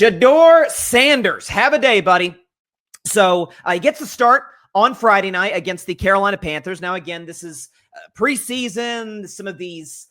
Shedeur Sanders, have a day, buddy. So he gets the start on Friday night against the Carolina Panthers. Now, again, this is preseason. Some of these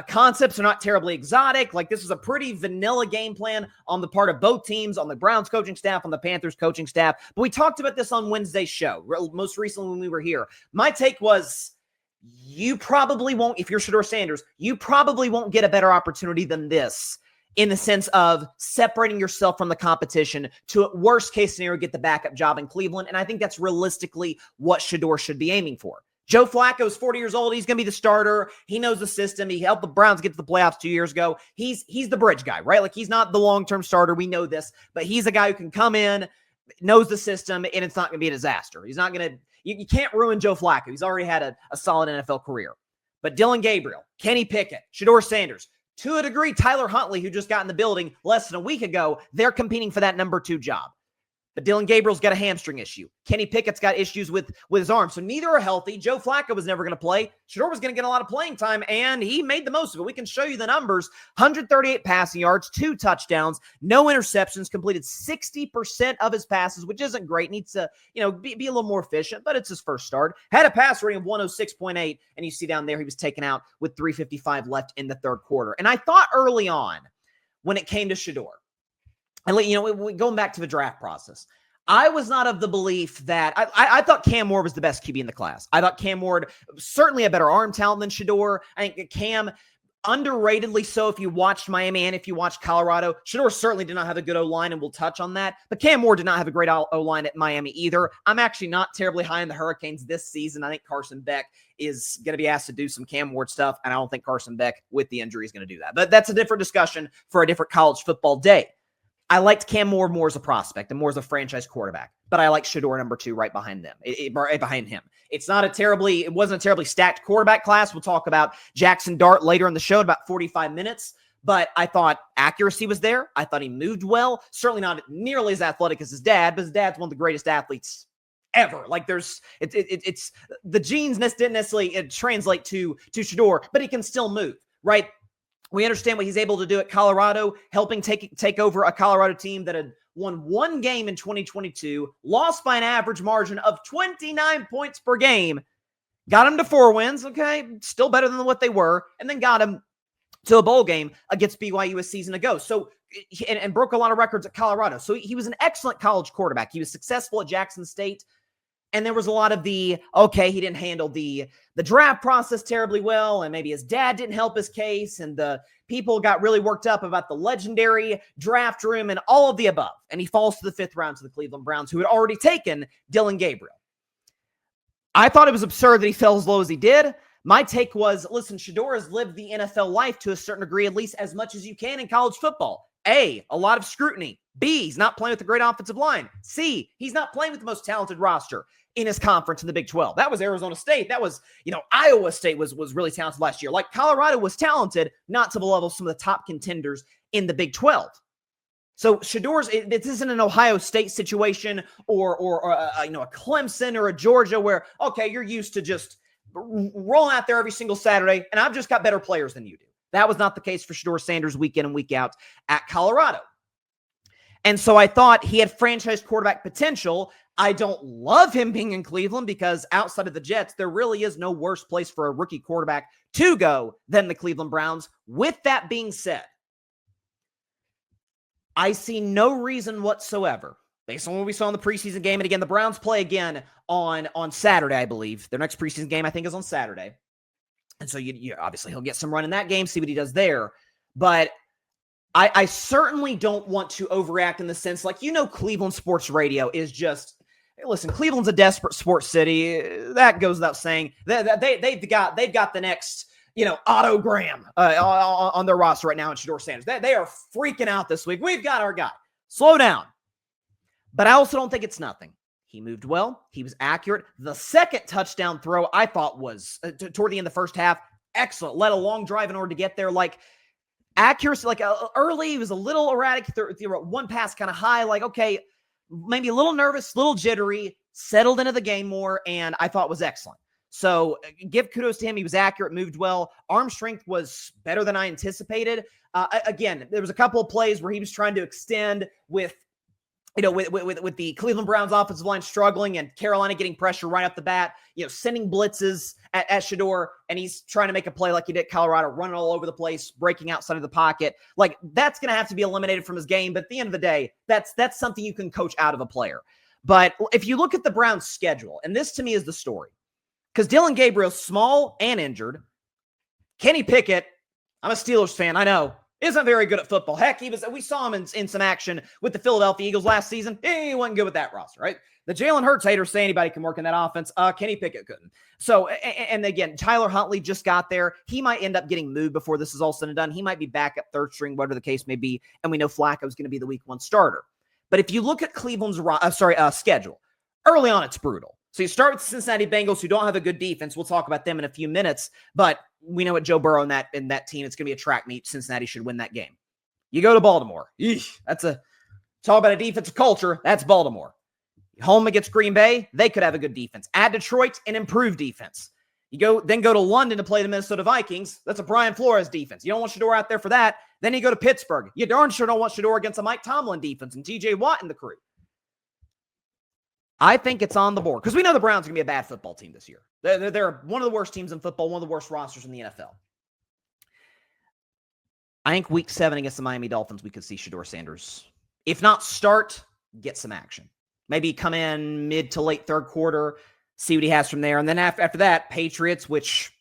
concepts are not terribly exotic. Like, this is a pretty vanilla game plan on the part of both teams, on the Browns coaching staff, on the Panthers coaching staff. But we talked about this on Wednesday's show, most recently when we were here. My take was, you probably won't, if you're Shedeur Sanders, you probably won't get a better opportunity than this, in the sense of separating yourself from the competition to, at worst case scenario, get the backup job in Cleveland. And I think that's realistically what Shedeur should be aiming for. Joe Flacco is 40 years old. He's going to be the starter. He knows the system. He helped the Browns get to the playoffs 2 years ago. He's the bridge guy, right? Like, he's not the long-term starter. We know this, but he's a guy who can come in, knows the system, and it's not going to be a disaster. He's not going to, you can't ruin Joe Flacco. He's already had a solid NFL career. But Dillon Gabriel, Kenny Pickett, Shedeur Sanders, to a degree, Tyler Huntley, who just got in the building less than a week ago, they're competing for that number 2 job. But Dillon Gabriel's got a hamstring issue. Kenny Pickett's got issues with his arm. So neither are healthy. Joe Flacco was never going to play. Shedeur was going to get a lot of playing time, and he made the most of it. We can show you the numbers. 138 passing yards, 2 touchdowns, no interceptions, completed 60% of his passes, which isn't great. Needs to, be a little more efficient, but it's his first start. Had a pass rating of 106.8, and you see down there he was taken out with 3:55 left in the third quarter. And I thought early on, when it came to Shedeur, and going back to the draft process, I was not of the belief that I thought Cam Ward was the best QB in the class. I thought Cam Ward certainly a better arm talent than Shedeur. I think Cam, underratedly so, if you watched Miami and if you watched Colorado. Shedeur certainly did not have a good O-line, and we'll touch on that. But Cam Ward did not have a great O-line at Miami either. I'm actually not terribly high on the Hurricanes this season. I think Carson Beck is going to be asked to do some Cam Ward stuff, and I don't think Carson Beck, with the injury, is going to do that. But that's a different discussion for a different college football day. I liked Cam Ward more as a prospect and more as a franchise quarterback, but I like Shedeur number 2 right behind them. Behind him. It wasn't a terribly stacked quarterback class. We'll talk about Jackson Dart later in the show in about 45 minutes, but I thought accuracy was there. I thought he moved well. Certainly not nearly as athletic as his dad, but his dad's one of the greatest athletes ever. Like, it's the genes didn't necessarily translate to Shedeur, but he can still move, right? We understand what he's able to do at Colorado, helping take over a Colorado team that had won 1 game in 2022, lost by an average margin of 29 points per game, got him to 4 wins, okay, still better than what they were, and then got him to a bowl game against BYU a season ago. So, and broke a lot of records at Colorado. So he was an excellent college quarterback. He was successful at Jackson State. And there was a lot of he didn't handle the draft process terribly well, and maybe his dad didn't help his case, and the people got really worked up about the legendary draft room and all of the above. And he falls to the 5th round to the Cleveland Browns, who had already taken Dillon Gabriel. I thought it was absurd that he fell as low as he did. My take was, listen, Shedeur has lived the NFL life to a certain degree, at least as much as you can in college football. A lot of scrutiny. B, he's not playing with a great offensive line. C, he's not playing with the most talented roster in his conference in the Big 12. That was Arizona State. That was, Iowa State was really talented last year. Like, Colorado was talented, not to the level of some of the top contenders in the Big 12. So Shedeur's, this isn't an Ohio State situation or a Clemson or a Georgia where, okay, you're used to just rolling out there every single Saturday, and I've just got better players than you do. That was not the case for Shedeur Sanders week in and week out at Colorado. And so I thought he had franchise quarterback potential. I don't love him being in Cleveland because outside of the Jets, there really is no worse place for a rookie quarterback to go than the Cleveland Browns. With that being said, I see no reason whatsoever, based on what we saw in the preseason game, and again, the Browns play again on Saturday, I believe. Their next preseason game, I think, is on Saturday. And so you obviously he'll get some run in that game, see what he does there. But I certainly don't want to overreact in the sense, like, Cleveland sports radio is just, hey, listen, Cleveland's a desperate sports city. That goes without saying. They've got the next, Otto Graham on their roster right now in Shedeur Sanders. They are freaking out this week. We've got our guy. Slow down. But I also don't think it's nothing. He moved well. He was accurate. The second touchdown throw, I thought, was toward the end of the first half, excellent. Led a long drive in order to get there. Like, accuracy, early, he was a little erratic. Threw one pass kind of high, okay, maybe a little nervous, a little jittery, settled into the game more, and I thought was excellent. So give kudos to him. He was accurate, moved well. Arm strength was better than I anticipated. Again, there was a couple of plays where he was trying to extend with the Cleveland Browns offensive line struggling and Carolina getting pressure right off the bat, sending blitzes at Shedeur, and he's trying to make a play like he did at Colorado, running all over the place, breaking outside of the pocket. Like, that's going to have to be eliminated from his game. But at the end of the day, that's something you can coach out of a player. But if you look at the Browns' schedule, and this to me is the story, because Dillon Gabriel's small and injured. Kenny Pickett, I'm a Steelers fan, I know, isn't very good at football. Heck, we saw him in some action with the Philadelphia Eagles last season. He wasn't good with that roster, right? The Jalen Hurts haters say anybody can work in that offense. Kenny Pickett couldn't. So, and again, Tyler Huntley just got there. He might end up getting moved before this is all said and done. He might be back at third string, whatever the case may be. And we know Flacco's going to be the week 1 starter. But if you look at Cleveland's schedule, early on it's brutal. So you start with the Cincinnati Bengals, who don't have a good defense. We'll talk about them in a few minutes. But we know what Joe Burrow in that team, it's going to be a track meet. Cincinnati should win that game. You go to Baltimore. Talk about a defensive culture. That's Baltimore. Home against Green Bay, they could have a good defense. At Detroit, an improved defense. Then go to London to play the Minnesota Vikings. That's a Brian Flores defense. You don't want Shedeur out there for that. Then you go to Pittsburgh. You darn sure don't want Shedeur against a Mike Tomlin defense and TJ Watt and the crew. I think it's on the board because we know the Browns are going to be a bad football team this year. They're one of the worst teams in football, one of the worst rosters in the NFL. I think week 7 against the Miami Dolphins, we could see Shedeur Sanders, if not start, get some action. Maybe come in mid to late third quarter, see what he has from there. And then after that, Patriots, which,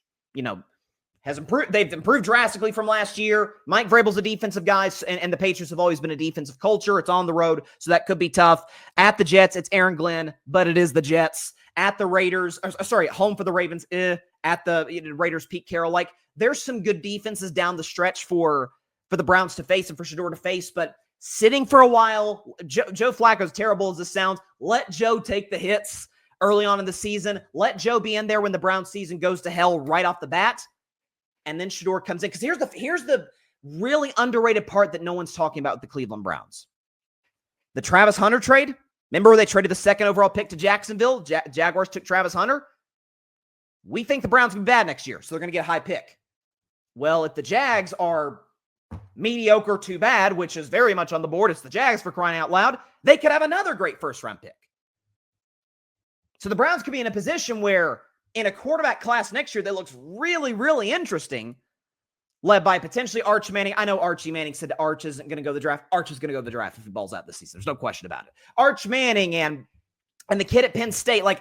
has improved. They've improved drastically from last year. Mike Vrabel's a defensive guy, and the Patriots have always been a defensive culture. It's on the road, so that could be tough. At the Jets, it's Aaron Glenn, but it is the Jets. At the Raiders, home for the Ravens, at the Raiders, Pete Carroll. Like, there's some good defenses down the stretch for the Browns to face and for Shedeur to face, but sitting for a while, Joe Flacco's terrible as this sounds. Let Joe take the hits early on in the season. Let Joe be in there when the Browns season goes to hell right off the bat. And then Shedeur comes in. Because here's the really underrated part that no one's talking about with the Cleveland Browns. The Travis Hunter trade. Remember where they traded the 2nd overall pick to Jacksonville? Jaguars took Travis Hunter. We think the Browns will be bad next year, so they're going to get a high pick. Well, if the Jags are mediocre to bad, which is very much on the board, it's the Jags for crying out loud, they could have another great first-round pick. So the Browns could be in a position where in a quarterback class next year that looks really, really interesting, led by potentially Arch Manning. I know Archie Manning said Arch isn't going to go to the draft. Arch is going to go to the draft if he balls out this season. There's no question about it. Arch Manning and the kid at Penn State, like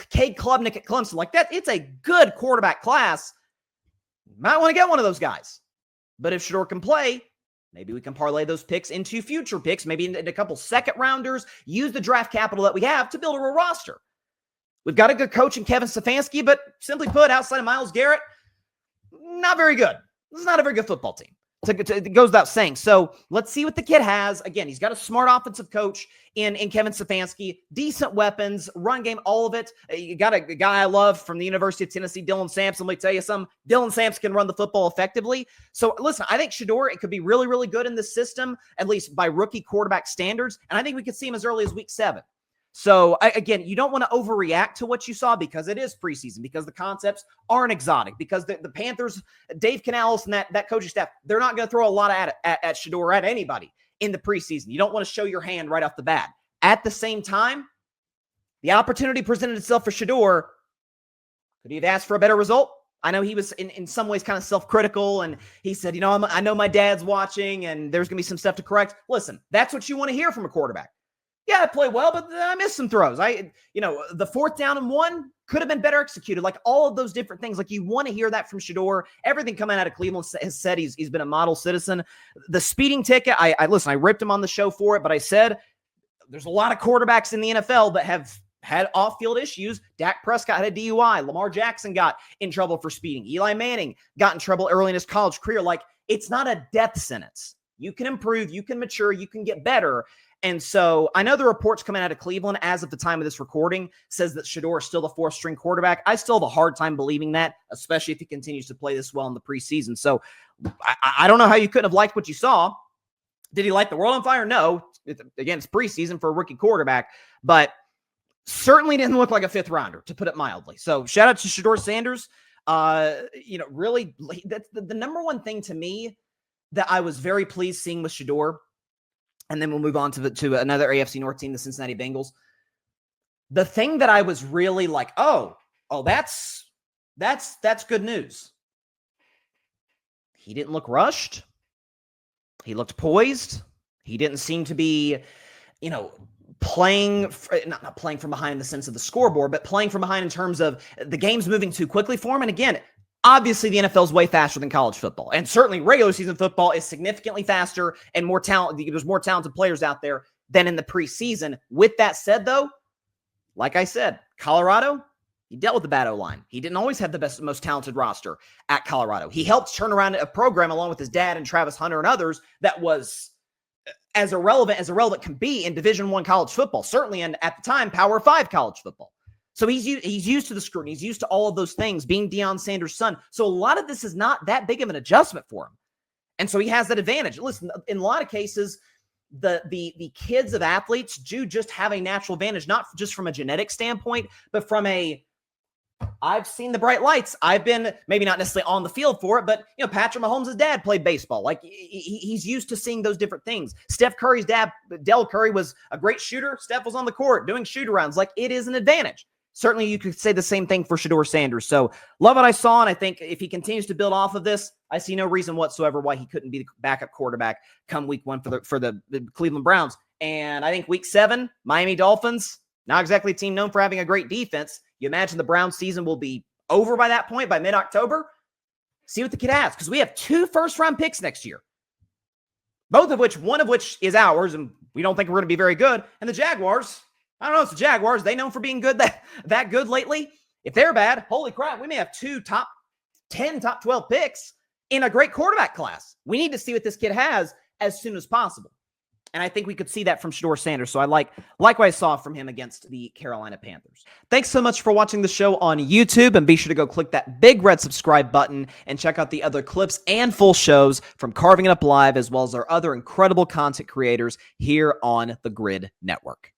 Cade Klubnik at Clemson, like that, it's a good quarterback class. You might want to get one of those guys. But if Shedeur can play, maybe we can parlay those picks into future picks, maybe into a couple second-rounders, use the draft capital that we have to build a roster. We've got a good coach in Kevin Stefanski, but simply put, outside of Myles Garrett, not very good. This is not a very good football team. It goes without saying. So let's see what the kid has. Again, he's got a smart offensive coach in Kevin Stefanski, decent weapons, run game, all of it. You got a guy I love from the University of Tennessee, Dillon Sampson. Let me tell you something. Dillon Sampson can run the football effectively. So listen, I think Shedeur, it could be really, really good in this system, at least by rookie quarterback standards. And I think we could see him as early as week 7. So, again, you don't want to overreact to what you saw because it is preseason, because the concepts aren't exotic, because the Panthers, Dave Canales and that coaching staff, they're not going to throw a lot at Shedeur, at anybody in the preseason. You don't want to show your hand right off the bat. At the same time, the opportunity presented itself for Shedeur. Could he have asked for a better result? I know he was in some ways kind of self-critical, and he said, I know my dad's watching, and there's going to be some stuff to correct. Listen, that's what you want to hear from a quarterback. Yeah, I played well, but I missed some throws. The 4th down and 1 could have been better executed. Like all of those different things. Like you want to hear that from Shedeur. Everything coming out of Cleveland has said he's been a model citizen. The speeding ticket, I ripped him on the show for it, but I said there's a lot of quarterbacks in the NFL that have had off-field issues. Dak Prescott had a DUI. Lamar Jackson got in trouble for speeding. Eli Manning got in trouble early in his college career. Like, it's not a death sentence. You can improve, you can mature, you can get better. And so I know the reports coming out of Cleveland as of the time of this recording says that Shedeur is still the 4th-string quarterback. I still have a hard time believing that, especially if he continues to play this well in the preseason. So I don't know how you couldn't have liked what you saw. Did he light the world on fire? No. Again, it's preseason for a rookie quarterback. But certainly didn't look like a fifth rounder, to put it mildly. So shout out to Shedeur Sanders. Really, that's the number one thing to me that I was very pleased seeing with Shedeur. And then we'll move on to another AFC North team, the Cincinnati Bengals. The thing that I was really like, that's good news. He didn't look rushed. He looked poised. He didn't seem to be, playing, not playing from behind in the sense of the scoreboard, but playing from behind in terms of the game's moving too quickly for him. And again, obviously the NFL is way faster than college football. And certainly regular season football is significantly faster and more talent. There's more talented players out there than in the preseason. With that said, though, like I said, Colorado, he dealt with the bad O-line. He didn't always have the best, most talented roster at Colorado. He helped turn around a program along with his dad and Travis Hunter and others that was as irrelevant can be in Division I college football, certainly, and at the time, Power 5 college football. So he's used to the scrutiny. He's used to all of those things, being Deion Sanders' son. So a lot of this is not that big of an adjustment for him. And so he has that advantage. Listen, in a lot of cases, the kids of athletes do just have a natural advantage, not just from a genetic standpoint, but from I've seen the bright lights. I've been maybe not necessarily on the field for it, but Patrick Mahomes' dad played baseball. Like he's used to seeing those different things. Steph Curry's dad, Dell Curry, was a great shooter. Steph was on the court doing shoot-arounds. Like it is an advantage. Certainly, you could say the same thing for Shedeur Sanders. So, love what I saw, and I think if he continues to build off of this, I see no reason whatsoever why he couldn't be the backup quarterback come week 1 for the Cleveland Browns. And I think week 7, Miami Dolphins, not exactly a team known for having a great defense. You imagine the Browns season will be over by that point, by mid-October. See what the kid has, because we have 2 first-round picks next year. One of which is ours, and we don't think we're going to be very good. And the Jaguars, I don't know, it's the Jaguars. They known for being good that good lately. If they're bad, holy crap, we may have 2 top 10, top 12 picks in a great quarterback class. We need to see what this kid has as soon as possible. And I think we could see that from Shedeur Sanders. So I like what I saw from him against the Carolina Panthers. Thanks so much for watching the show on YouTube. And be sure to go click that big red subscribe button and check out the other clips and full shows from Carving It Up Live, as well as our other incredible content creators here on the Grid Network.